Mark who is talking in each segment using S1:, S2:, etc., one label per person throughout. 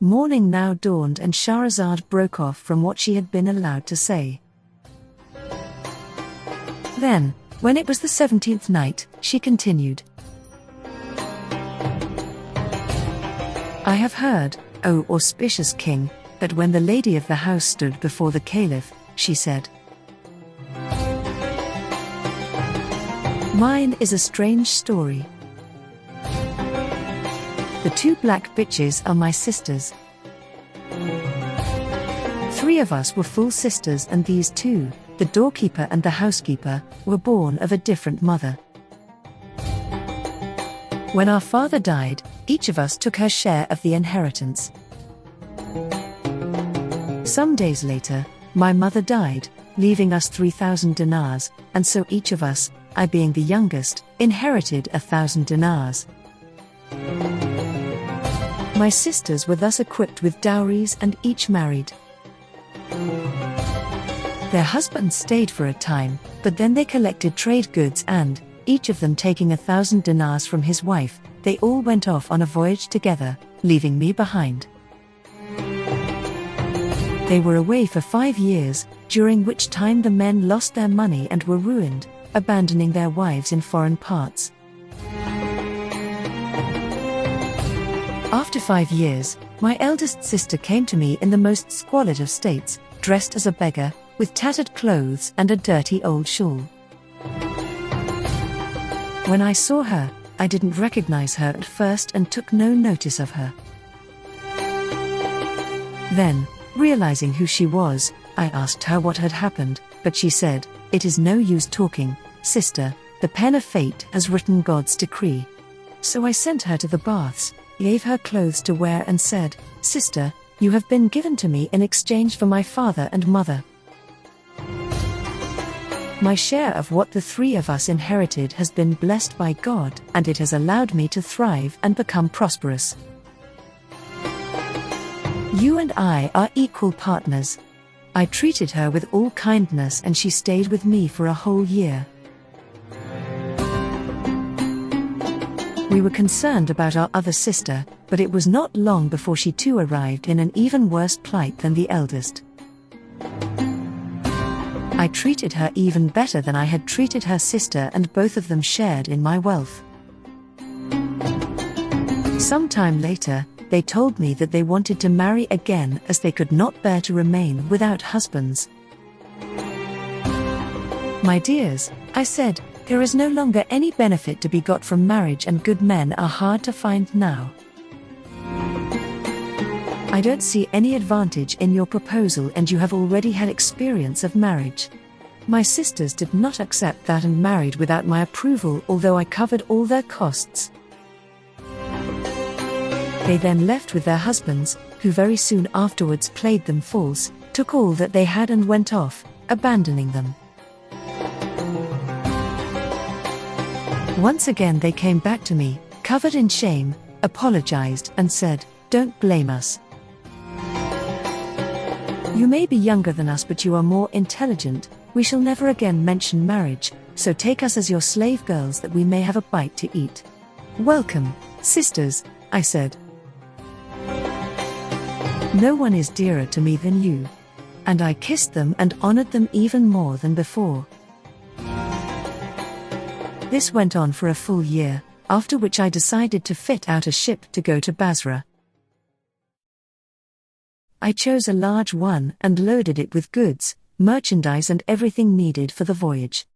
S1: Morning now dawned and Shahrazaad broke off from what she had been allowed to say. Then, when it was the 17th night, she continued, I have heard, O auspicious king, that when the lady of the house stood before the caliph, she said, Mine is a strange story. The two black bitches are my sisters. 3 of us were full sisters, and these 2, the doorkeeper and the housekeeper, were born of a different mother. When our father died, each of us took her share of the inheritance. Some days later, my mother died, leaving us 3,000 dinars, and so each of us, I being the youngest, inherited 1,000 dinars. My sisters were thus equipped with dowries and each married. Their husbands stayed for a time, but then they collected trade goods and, each of them taking 1,000 dinars from his wife, they all went off on a voyage together, leaving me behind. They were away for 5 years, during which time the men lost their money and were ruined, abandoning their wives in foreign parts. After 5 years, my eldest sister came to me in the most squalid of states, dressed as a beggar, with tattered clothes and a dirty old shawl. When I saw her, I didn't recognize her at first and took no notice of her. Then, realizing who she was, I asked her what had happened, but she said, It is no use talking, sister, the pen of fate has written God's decree. So I sent her to the baths, gave her clothes to wear and said, Sister, you have been given to me in exchange for my father and mother. My share of what the 3 of us inherited has been blessed by God, and it has allowed me to thrive and become prosperous. You and I are equal partners. I treated her with all kindness and she stayed with me for a whole year. We were concerned about our other sister, but it was not long before she too arrived in an even worse plight than the eldest. I treated her even better than I had treated her sister, and both of them shared in my wealth. Some time later, they told me that they wanted to marry again as they could not bear to remain without husbands. My dears, I said, there is no longer any benefit to be got from marriage, and good men are hard to find now. I don't see any advantage in your proposal, and you have already had experience of marriage. My sisters did not accept that and married without my approval, although I covered all their costs. They then left with their husbands, who very soon afterwards played them false, took all that they had and went off, abandoning them. Once again they came back to me, covered in shame, apologized and said, Don't blame us. You may be younger than us, but you are more intelligent. We shall never again mention marriage, so take us as your slave girls that we may have a bite to eat. Welcome, sisters, I said. No one is dearer to me than you. And I kissed them and honored them even more than before. This went on for a full year, after which I decided to fit out a ship to go to Basra. I chose a large one and loaded it with goods, merchandise and everything needed for the voyage.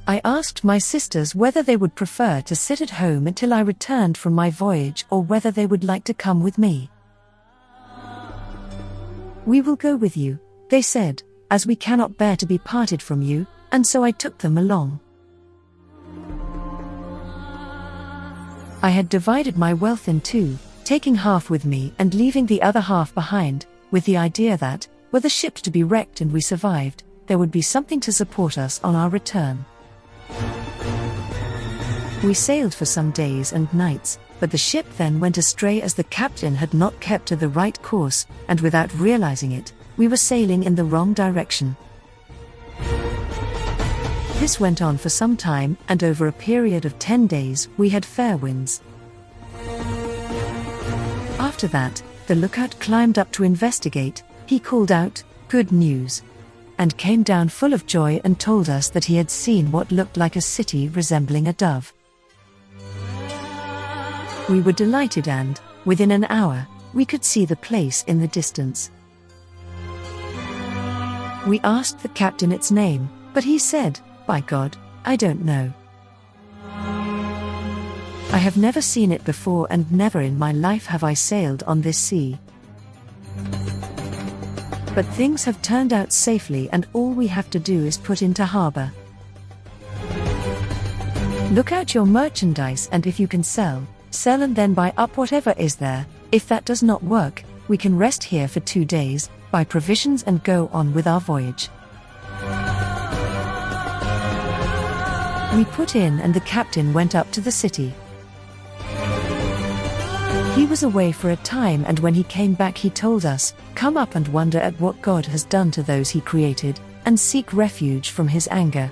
S1: I asked my sisters whether they would prefer to sit at home until I returned from my voyage or whether they would like to come with me. We will go with you, they said, as we cannot bear to be parted from you, and so I took them along. I had divided my wealth in 2, taking half with me and leaving the other half behind, with the idea that, were the ship to be wrecked and we survived, there would be something to support us on our return. We sailed for some days and nights, but the ship then went astray as the captain had not kept to the right course, and without realizing it, we were sailing in the wrong direction. This went on for some time, and over a period of 10 days we had fair winds. After that, the lookout climbed up to investigate. He called out, "Good news," and came down full of joy and told us that he had seen what looked like a city resembling a dove. We were delighted and, within an hour, we could see the place in the distance. We asked the captain its name, but he said, "By God, I don't know. I have never seen it before and never in my life have I sailed on this sea. But things have turned out safely and all we have to do is put into harbor. Look out your merchandise and if you can sell and then buy up whatever is there. If that does not work, we can rest here for 2 days, buy provisions and go on with our voyage." We put in and the captain went up to the city. He was away for a time and when he came back he told us, "Come up and wonder at what God has done to those he created, and seek refuge from his anger."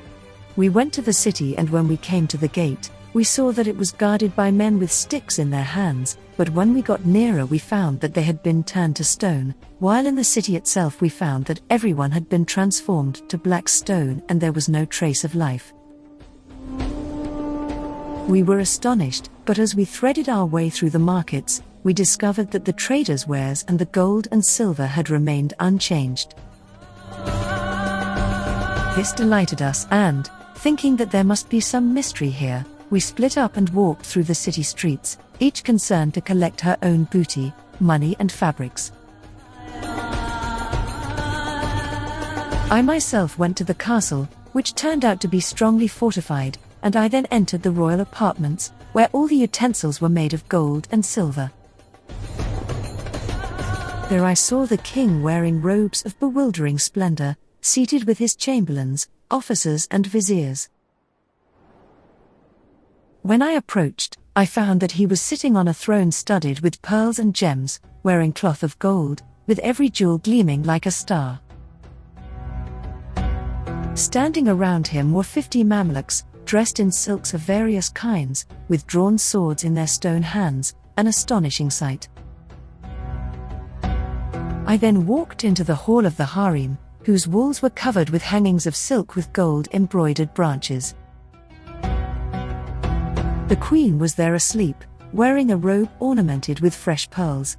S1: We went to the city and when we came to the gate, we saw that it was guarded by men with sticks in their hands, but when we got nearer we found that they had been turned to stone, while in the city itself we found that everyone had been transformed to black stone and there was no trace of life. We were astonished, but as we threaded our way through the markets, we discovered that the traders' wares and the gold and silver had remained unchanged. This delighted us and, thinking that there must be some mystery here, we split up and walked through the city streets, each concerned to collect her own booty, money and fabrics. I myself went to the castle, which turned out to be strongly fortified, and I then entered the royal apartments, where all the utensils were made of gold and silver. There I saw the king wearing robes of bewildering splendor, seated with his chamberlains, officers and viziers. When I approached, I found that he was sitting on a throne studded with pearls and gems, wearing cloth of gold, with every jewel gleaming like a star. Standing around him were 50 Mamluks, dressed in silks of various kinds, with drawn swords in their stone hands, an astonishing sight. I then walked into the hall of the harem, whose walls were covered with hangings of silk with gold-embroidered branches. The queen was there asleep, wearing a robe ornamented with fresh pearls.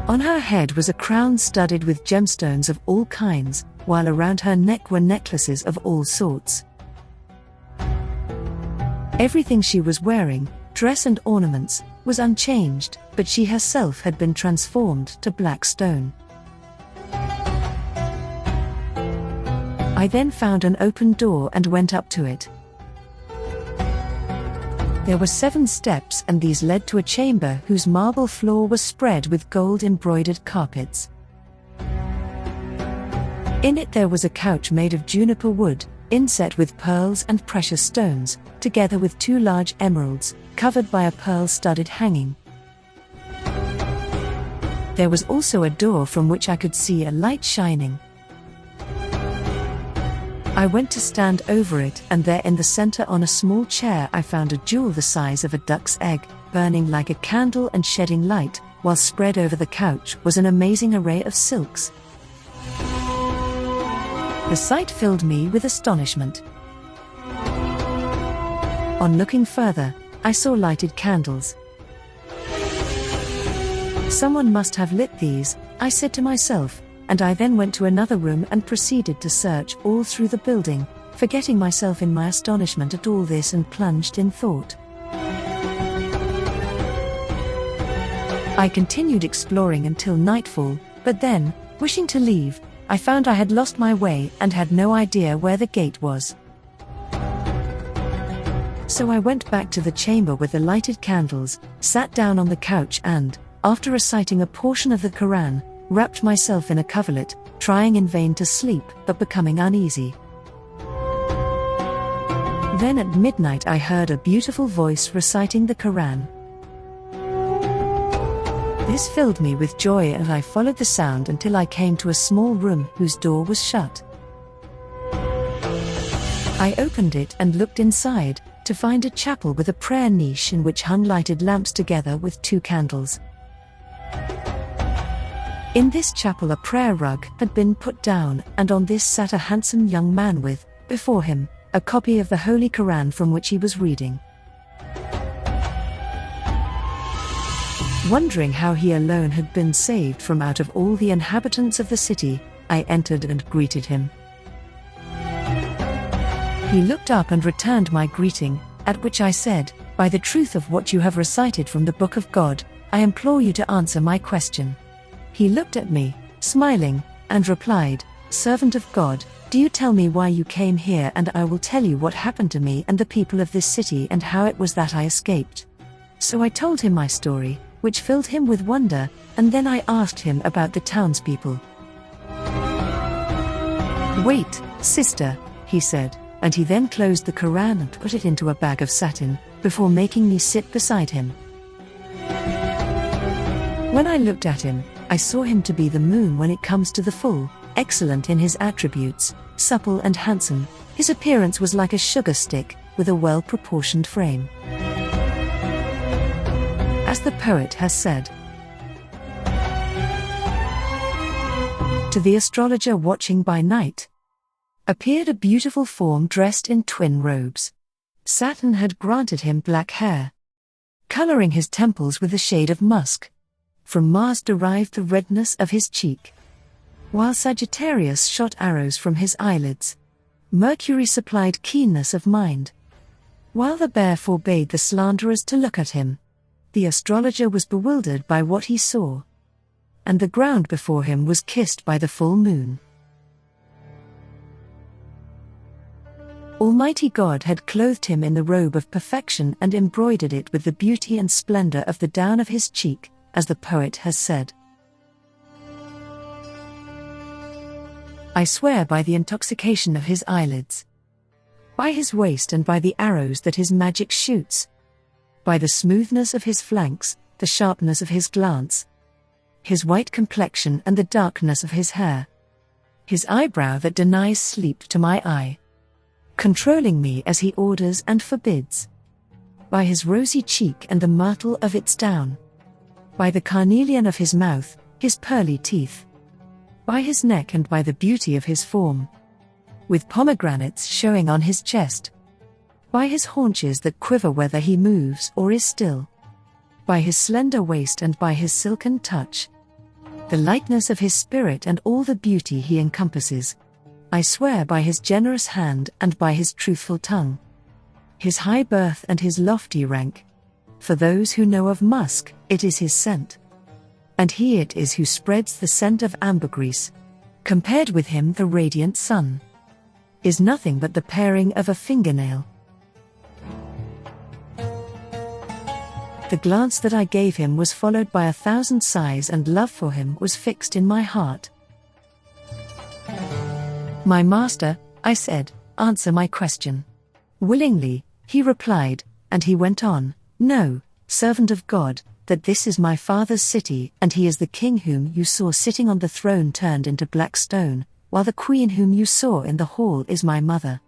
S1: On her head was a crown studded with gemstones of all kinds, while around her neck were necklaces of all sorts. Everything she was wearing, dress and ornaments, was unchanged, but she herself had been transformed to black stone. I then found an open door and went up to it. There were 7 steps and these led to a chamber whose marble floor was spread with gold-embroidered carpets. In it there was a couch made of juniper wood, inset with pearls and precious stones, together with 2 large emeralds, covered by a pearl-studded hanging. There was also a door from which I could see a light shining. I went to stand over it, and there in the center on a small chair I found a jewel the size of a duck's egg, burning like a candle and shedding light, while spread over the couch was an amazing array of silks. The sight filled me with astonishment. On looking further, I saw lighted candles. Someone must have lit these, I said to myself, and I then went to another room and proceeded to search all through the building, forgetting myself in my astonishment at all this and plunged in thought. I continued exploring until nightfall, but then, wishing to leave, I found I had lost my way and had no idea where the gate was. So I went back to the chamber with the lighted candles, sat down on the couch and, after reciting a portion of the Quran, wrapped myself in a coverlet, trying in vain to sleep but becoming uneasy. Then at midnight I heard a beautiful voice reciting the Quran. This filled me with joy and I followed the sound until I came to a small room whose door was shut. I opened it and looked inside, to find a chapel with a prayer niche in which hung lighted lamps together with 2 candles. In this chapel a prayer rug had been put down, and on this sat a handsome young man with, before him, a copy of the Holy Quran from which he was reading. Wondering how he alone had been saved from out of all the inhabitants of the city, I entered and greeted him. He looked up and returned my greeting, at which I said, "By the truth of what you have recited from the Book of God, I implore you to answer my question." He looked at me, smiling, and replied, "Servant of God, do you tell me why you came here, and I will tell you what happened to me and the people of this city and how it was that I escaped." So I told him my story, which filled him with wonder, and then I asked him about the townspeople. "Wait, sister," he said, and he then closed the Quran and put it into a bag of satin, before making me sit beside him. When I looked at him, I saw him to be the moon when it comes to the full, excellent in his attributes, supple and handsome. His appearance was like a sugar stick, with a well-proportioned frame. As the poet has said, "To the astrologer watching by night appeared a beautiful form dressed in twin robes. Saturn had granted him black hair, coloring his temples with a shade of musk. From Mars derived the redness of his cheek, while Sagittarius shot arrows from his eyelids. Mercury supplied keenness of mind, while the bear forbade the slanderers to look at him. The astrologer was bewildered by what he saw, and the ground before him was kissed by the full moon. Almighty God had clothed him in the robe of perfection and embroidered it with the beauty and splendor of the down of his cheek, as the poet has said. I swear by the intoxication of his eyelids, by his waist and by the arrows that his magic shoots, by the smoothness of his flanks, the sharpness of his glance, his white complexion and the darkness of his hair, his eyebrow that denies sleep to my eye, controlling me as he orders and forbids, by his rosy cheek and the myrtle of its down, by the carnelian of his mouth, his pearly teeth, by his neck and by the beauty of his form, with pomegranates showing on his chest, by his haunches that quiver whether he moves or is still, by his slender waist and by his silken touch, the lightness of his spirit and all the beauty he encompasses. I swear by his generous hand and by his truthful tongue, his high birth and his lofty rank. For those who know of musk, it is his scent, and he it is who spreads the scent of ambergris. Compared with him the radiant sun is nothing but the paring of a fingernail." The glance that I gave him was followed by 1,000 sighs, and love for him was fixed in my heart. "My master," I said, "answer my question." "Willingly," he replied, and he went on, "Know, servant of God, that this is my father's city, and he is the king whom you saw sitting on the throne turned into black stone, while the queen whom you saw in the hall is my mother.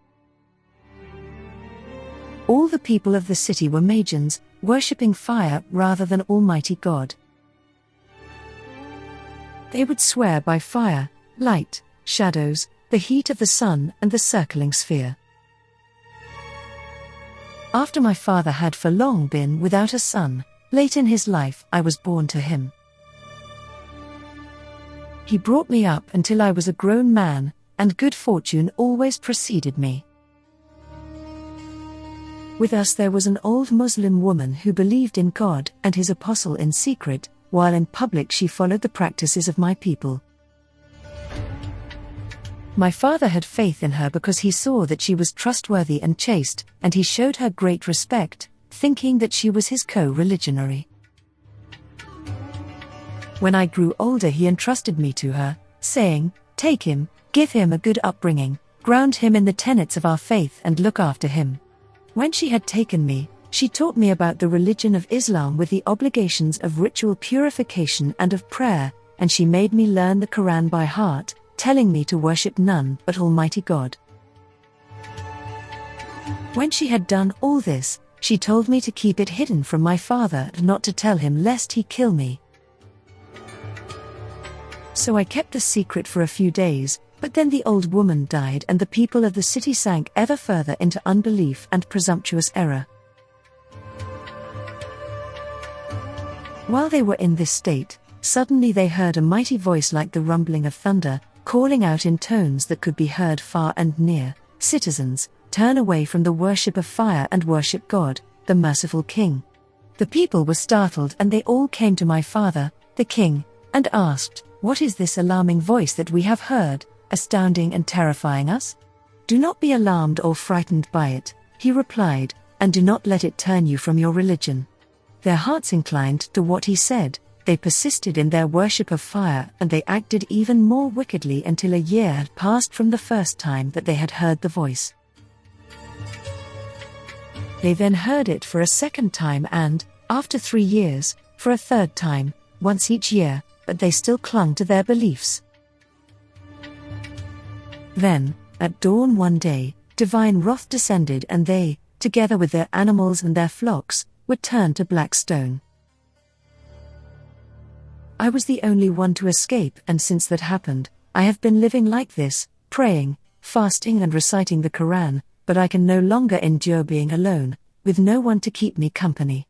S1: All the people of the city were Magians, worshipping fire rather than Almighty God. They would swear by fire, light, shadows, the heat of the sun and the circling sphere. After my father had for long been without a son, late in his life I was born to him. He brought me up until I was a grown man, and good fortune always preceded me. With us there was an old Muslim woman who believed in God and his apostle in secret, while in public she followed the practices of my people. My father had faith in her because he saw that she was trustworthy and chaste, and he showed her great respect, thinking that she was his co-religionary. When I grew older he entrusted me to her, saying, "Take him, give him a good upbringing, ground him in the tenets of our faith and look after him." When she had taken me, she taught me about the religion of Islam with the obligations of ritual purification and of prayer, and she made me learn the Quran by heart, telling me to worship none but Almighty God. When she had done all this, she told me to keep it hidden from my father and not to tell him lest he kill me. So I kept the secret for a few days, but then the old woman died and the people of the city sank ever further into unbelief and presumptuous error. While they were in this state, suddenly they heard a mighty voice like the rumbling of thunder, calling out in tones that could be heard far and near, "Citizens, turn away from the worship of fire and worship God, the merciful King." The people were startled and they all came to my father, the king, and asked, "What is this alarming voice that we have heard, astounding and terrifying us?" "Do not be alarmed or frightened by it," he replied, "and do not let it turn you from your religion." Their hearts inclined to what he said, they persisted in their worship of fire and they acted even more wickedly until a year had passed from the first time that they had heard the voice. They then heard it for a second time and, after 3 years, for a third time, once each year, but they still clung to their beliefs. Then, at dawn one day, divine wrath descended and they, together with their animals and their flocks, were turned to black stone. I was the only one to escape, and since that happened, I have been living like this, praying, fasting and reciting the Quran, but I can no longer endure being alone, with no one to keep me company.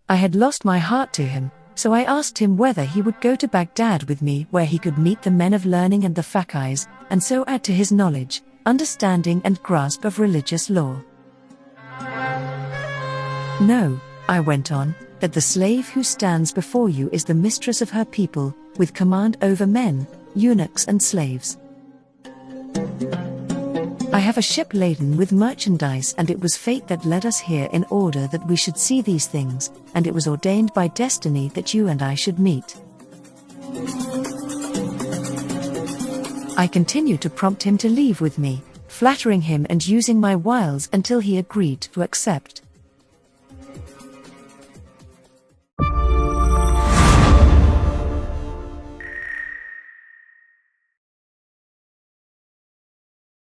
S1: I had lost my heart to him, so I asked him whether he would go to Baghdad with me where he could meet the men of learning and the faqirs, and so add to his knowledge, understanding and grasp of religious law. "No," I went on, "that the slave who stands before you is the mistress of her people, with command over men, eunuchs and slaves. I have a ship laden with merchandise and it was fate that led us here in order that we should see these things, and it was ordained by destiny that you and I should meet." I continued to prompt him to leave with me, flattering him and using my wiles until he agreed to accept.